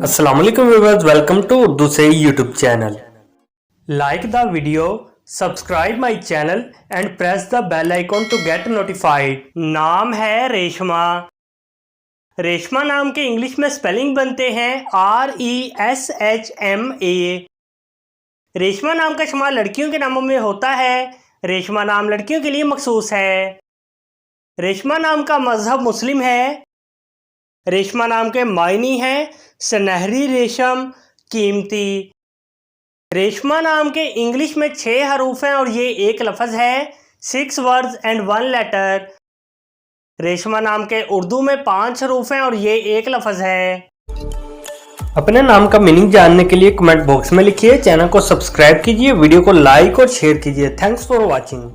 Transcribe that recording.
अस्सलाम वालेकुम viewers, welcome to Urdu से YouTube channel. Like the video, subscribe my channel and press the bell icon to get notified. नाम है रेशमा। रेशमा नाम के इंग्लिश में स्पेलिंग बनते हैं RESHMA। रेशमा नाम का शुमार लड़कियों के नामों में होता है। रेशमा नाम लड़कियों के लिए मखसूस है। रेशमा नाम का मजहब मुस्लिम है। रेशमा नाम के मायने हैं सुनहरी रेशम, कीमती। रेशमा नाम के इंग्लिश में 6 हरूफ हैं और ये एक लफ्ज़ है। 6 वर्ड्स एंड 1 लेटर। रेशमा नाम के उर्दू में 5 हरूफ हैं और ये एक लफ्ज़ है। अपने नाम का मीनिंग जानने के लिए कमेंट बॉक्स में लिखिए। चैनल को सब्सक्राइब कीजिए, वीडियो को लाइक और शेयर कीजिए। Thanks for watching.